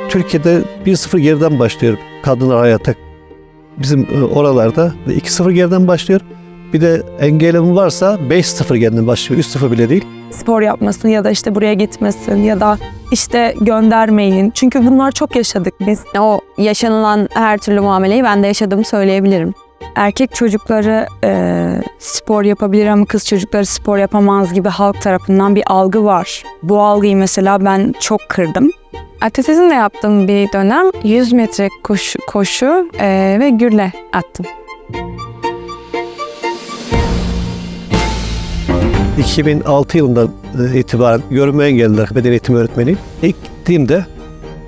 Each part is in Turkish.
Türkiye'de 1-0 geriden başlıyor kadınlar hayata. Bizim oralarda 2-0 geriden başlıyor. Bir de engellim varsa 5-0 geriden başlıyor. 3-0 bile değil. Spor yapmasın ya da işte buraya gitmesin ya da işte göndermeyin. Çünkü bunlar çok yaşadık biz. O yaşanılan her türlü muameleyi ben de yaşadığımı söyleyebilirim. Erkek çocukları spor yapabilir ama kız çocukları spor yapamaz gibi halk tarafından bir algı var. Bu algıyı mesela ben çok kırdım. Atletizmle yaptığım bir dönem 100 metre koşu ve gürle attım. 2006 yılından itibaren görme engelliler beden eğitimi öğretmeniyim. İlk gittiğimde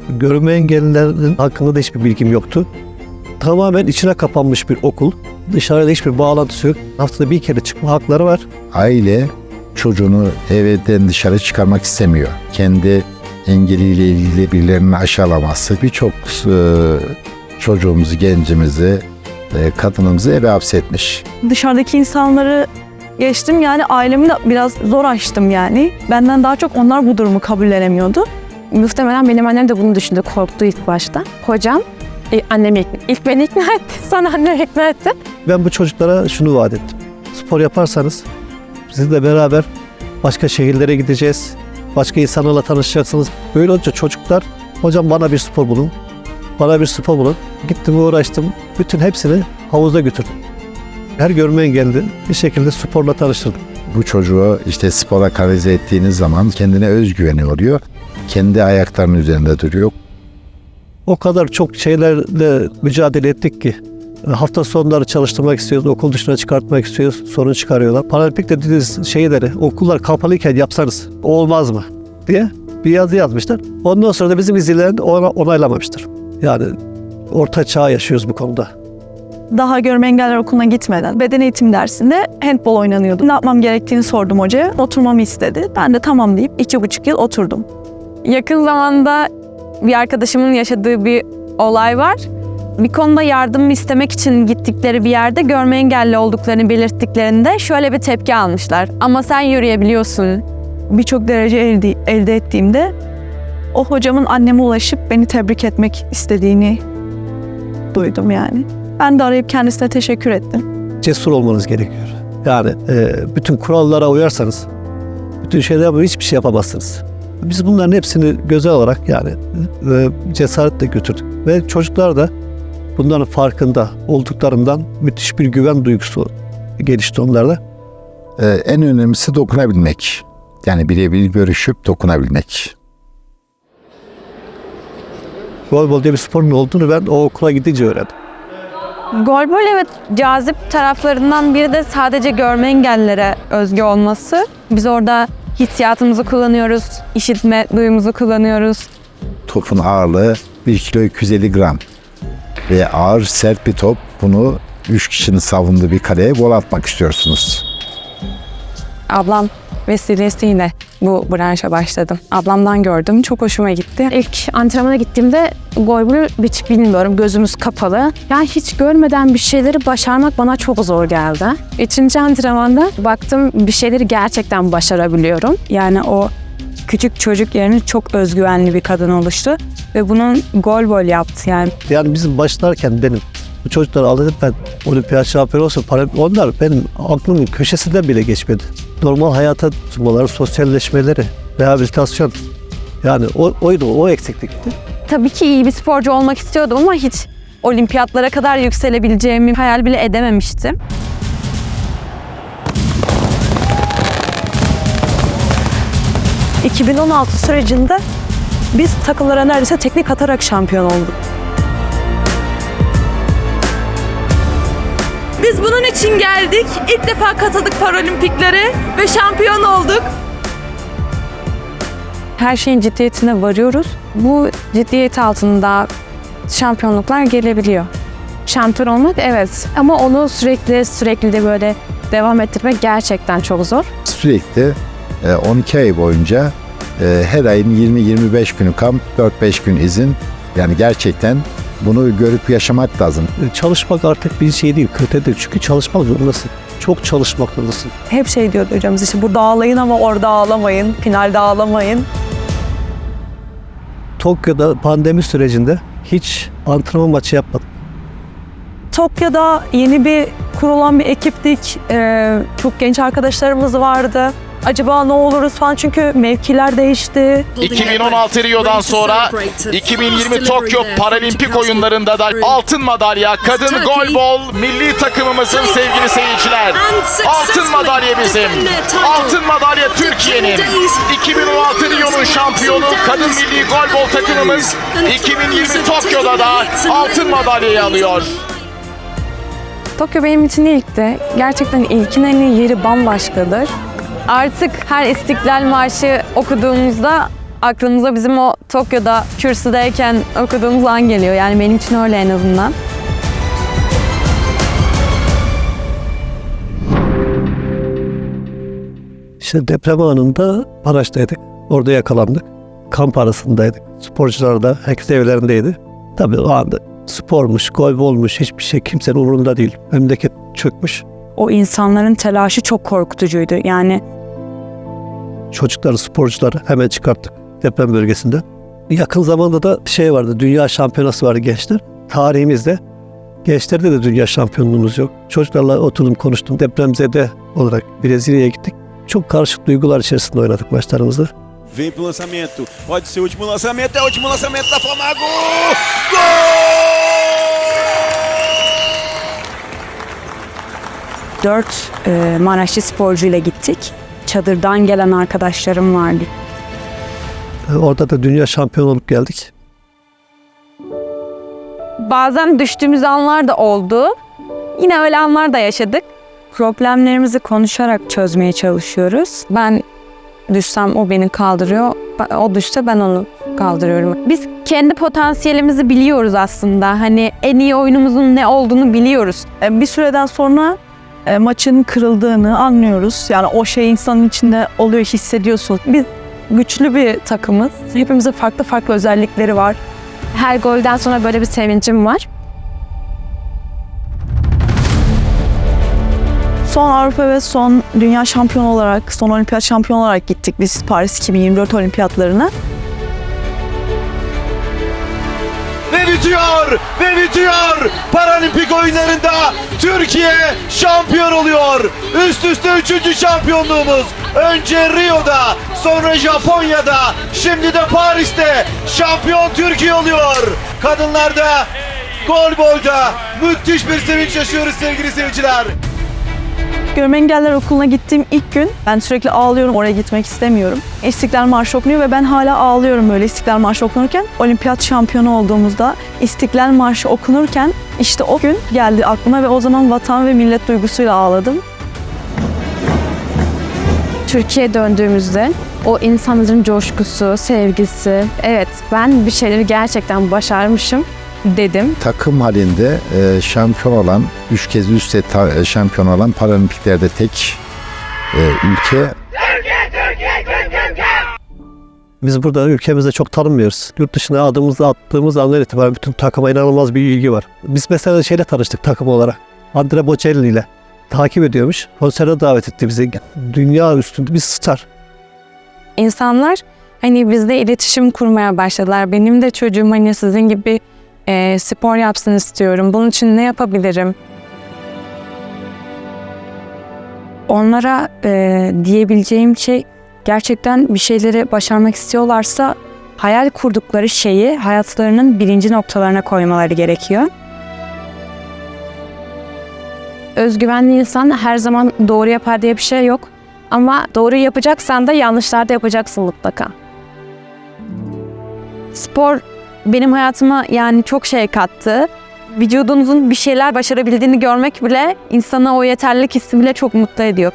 görme engellilerin hakkında da hiçbir bilgim yoktu. Tamamen içine kapanmış bir okul. Dışarıda hiçbir bağlantısı yok. Haftada bir kere çıkma hakları var. Aile çocuğunu evden dışarı çıkarmak istemiyor. Kendi engeliyle ilgili birilerinin aşağılaması birçok çocuğumuzu, gencimizi, kadınımızı eve hapsetmiş. Dışarıdaki insanları geçtim, yani ailemi de biraz zor açtım yani. Benden daha çok onlar bu durumu kabullenemiyordu. Muhtemelen benim annem de bunu düşündü, korktu ilk başta. Hocam annemi ilk beni ikna etti, sonra annem ikna etti. Ben bu çocuklara şunu vaat ettim. Spor yaparsanız sizinle beraber başka şehirlere gideceğiz. Başka insanlarla tanışacaksınız. Böyle olunca çocuklar, hocam bana bir spor bulun. Bana bir spor bulun. Gittim uğraştım. Bütün hepsini havuza götürdüm. Her görme engelli bir şekilde sporla tanıştırdım. Bu çocuğu işte spora kanalize ettiğiniz zaman kendine özgüveni oluyor. Kendi ayaklarının üzerinde duruyor. O kadar çok şeylerle mücadele ettik ki hafta sonları çalıştırmak istiyoruz, okul dışına çıkartmak istiyoruz, sorun çıkarıyorlar. Paralimpik dediğiniz şeyleri okullar kapalıyken yapsanız olmaz mı diye bir yazı yazmışlar. Ondan sonra da bizim izleyen onaylamamıştır. Yani orta çağ yaşıyoruz bu konuda. Daha görme engelliler okuluna gitmeden beden eğitim dersinde handbol oynanıyordu. Ne yapmam gerektiğini sordum hocaya. Oturmamı istedi. Ben de tamam deyip 2,5 yıl oturdum. Yakın zamanda bir arkadaşımın yaşadığı bir olay var. Bir konuda yardım istemek için gittikleri bir yerde görme engelli olduklarını belirttiklerinde şöyle bir tepki almışlar. Ama sen yürüyebiliyorsun. Birçok derece elde ettiğimde o hocamın anneme ulaşıp beni tebrik etmek istediğini duydum yani. Ben de arayıp kendisine teşekkür ettim. Cesur olmanız gerekiyor. Yani bütün kurallara uyarsanız, bütün şeyler hiçbir şey yapamazsınız. Biz bunların hepsini göze alarak yani cesaretle götürdük. Ve çocuklar da bunların farkında olduklarından müthiş bir güven duygusu gelişti onlarda. En önemlisi dokunabilmek. Yani birebir görüşüp dokunabilmek. Golbol diye bir sporun olduğunu ben o okula gidince öğrendim. Golbol evet cazip taraflarından biri de sadece görme engellilere özgü olması. Biz orada hissiyatımızı kullanıyoruz, işitme duyumuzu kullanıyoruz. Topun ağırlığı 1 kilo 250 gram. Ve ağır, sert bir top. Bunu 3 kişinin savunduğu bir kaleye gol atmak istiyorsunuz. Ablam vesilesiyle bu branşa başladım. Ablamdan gördüm, çok hoşuma gitti. İlk antrenmana gittiğimde golbolu hiç bilmiyorum, gözümüz kapalı. Yani hiç görmeden bir şeyleri başarmak bana çok zor geldi. 3. antrenmanda baktım bir şeyleri gerçekten başarabiliyorum. Yani o küçük çocuk yerine çok özgüvenli bir kadın oluştu ve bunun golbol yaptı yani. Yani bizim başlarken benim bu çocukları alıp ben olimpiyat şampiyonu olsun, onlar benim aklımın köşesinden bile geçmedi. Normal hayata tutmaları, sosyalleşmeleri, rehabilitasyon. Yani oydu, o eksiklikti. Tabii ki iyi bir sporcu olmak istiyordum ama hiç olimpiyatlara kadar yükselebileceğimi hayal bile edememiştim. ...2016 sürecinde biz takımlara neredeyse teknik atarak şampiyon olduk. Biz bunun için geldik. İlk defa katıldık Paralimpiklere ve şampiyon olduk. Her şeyin ciddiyetine varıyoruz. Bu ciddiyet altında şampiyonluklar gelebiliyor. Şampiyon olmak evet ama onu sürekli de böyle devam ettirmek gerçekten çok zor. Sürekli 12 ay boyunca her ayın 20-25 günü kamp, 4-5 gün izin. Yani gerçekten bunu görüp yaşamak lazım. Çalışmak artık bir şey değil, kriter değil. Çünkü çalışmak zorundasın. Çok çalışmak zorundasın. Hep şey diyordu hocamız, işte burada ağlayın ama orada ağlamayın, finalde ağlamayın. Tokyo'da pandemi sürecinde hiç antrenman maçı yapmadım. Tokyo'da yeni bir kurulan bir ekiptik. Çok genç arkadaşlarımız vardı. Acaba ne oluruz falan çünkü mevkiler değişti. 2016 Rio'dan sonra 2020 Tokyo Paralimpik oyunlarında da altın madalya kadın golbol milli takımımızın sevgili seyirciler. Altın madalya bizim. Altın madalya Türkiye'nin. 2016 Rio'nun şampiyonu kadın milli golbol takımımız 2020 Tokyo'da da altın madalyayı alıyor. Tokyo benim için ilkti. Gerçekten ilkin yeri bambaşkadır. Artık her İstiklal Marşı okuduğumuzda aklımıza bizim o Tokyo'da kürsüdeyken okuduğumuz an geliyor. Yani benim için öyle en azından. İşte deprem anında Maraş'taydık. Orada yakalandık. Kamp arasındaydık. Sporcular da herkes evlerindeydi. Tabii o anda spormuş, golbolmuş hiçbir şey kimsenin umurunda değil. Memleket çökmüş. O insanların telaşı çok korkutucuydu. Yani Çocukları, sporcuları hemen çıkarttık deprem bölgesinde. Yakın zamanda da şey vardı, dünya şampiyonası vardı gençler. Tarihimizde gençlerde de dünya şampiyonluğumuz yok. Çocuklarla oturdum, konuştum. Depremzede olarak Brezilya'ya gittik. Çok karışık duygular içerisinde oynadık maçlarımızı. Vem pro lançamento. Pode ser o último lançamento. É o último lançamento da Flamengo. Gol! dört Maraşlı sporcuyla gittik. Çadırdan gelen arkadaşlarım vardı. Orada da dünya şampiyonu olup geldik. Bazen düştüğümüz anlar da oldu. Yine öyle anlar da yaşadık. Problemlerimizi konuşarak çözmeye çalışıyoruz. Ben düşsem o beni kaldırıyor. O düşse ben onu kaldırıyorum. Biz kendi potansiyelimizi biliyoruz aslında. Hani en iyi oyunumuzun ne olduğunu biliyoruz. Bir süreden sonra maçın kırıldığını anlıyoruz. Yani o şey insanın içinde oluyor, hissediyorsun. Biz güçlü bir takımız. Hepimizin farklı farklı özellikleri var. Her golden sonra böyle bir sevincim var. Son Avrupa ve son dünya şampiyonu olarak, son olimpiyat şampiyonu olarak gittik biz Paris 2024 olimpiyatlarına. Ve bitiyor! Ve bitiyor! Paralimpik oyunlarında Türkiye şampiyon oluyor. Üst üste 3. şampiyonluğumuz. Önce Rio'da, sonra Japonya'da, şimdi de Paris'te şampiyon Türkiye oluyor. Kadınlarda, golbolda müthiş bir sevinç yaşıyoruz sevgili seyirciler. Görme Engelliler Okulu'na gittiğim ilk gün ben sürekli ağlıyorum, oraya gitmek istemiyorum. İstiklal Marşı okunuyor ve ben hala ağlıyorum böyle İstiklal Marşı okunurken. Olimpiyat şampiyonu olduğumuzda İstiklal Marşı okunurken işte o gün geldi aklıma ve o zaman vatan ve millet duygusuyla ağladım. Türkiye'ye döndüğümüzde o insanların coşkusu, sevgisi, evet ben bir şeyleri gerçekten başarmışım dedim. Takım halinde şampiyon olan, 3 kez üstte şampiyon olan Paralimpiklerde tek ülke. Biz burada ülkemizde çok tanınmıyoruz. Yurt dışına adımızı attığımız andan itibaren bütün takıma inanılmaz bir ilgi var. Biz mesela şeyle tanıştık takım olarak. Andrea Bocelli ile takip ediyormuş. Konsere davet etti bizi. Dünya üstünde bir star. İnsanlar hani bizle iletişim kurmaya başladılar. Benim de çocuğum hani sizin gibi spor yapsın istiyorum. Bunun için ne yapabilirim? Onlara diyebileceğim şey gerçekten bir şeyleri başarmak istiyorlarsa hayal kurdukları şeyi hayatlarının birinci noktalarına koymaları gerekiyor. Özgüvenli insan her zaman doğru yapar diye bir şey yok. Ama doğru yapacaksan da yanlışlar da yapacaksın mutlaka. Spor benim hayatıma yani çok şey kattı. Vücudunuzun bir şeyler başarabildiğini görmek bile insana o yeterlilik hissi bile çok mutlu ediyor.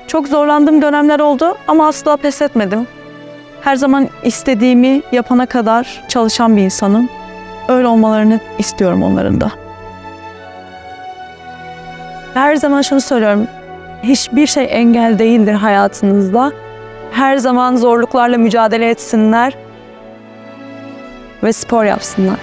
Çok zorlandığım dönemler oldu ama asla pes etmedim. Her zaman istediğimi yapana kadar çalışan bir insanım. Öyle olmalarını istiyorum onların da. Her zaman şunu söylüyorum. Hiçbir şey engel değildir hayatınızda. Her zaman zorluklarla mücadele etsinler ve spor yapsınlar.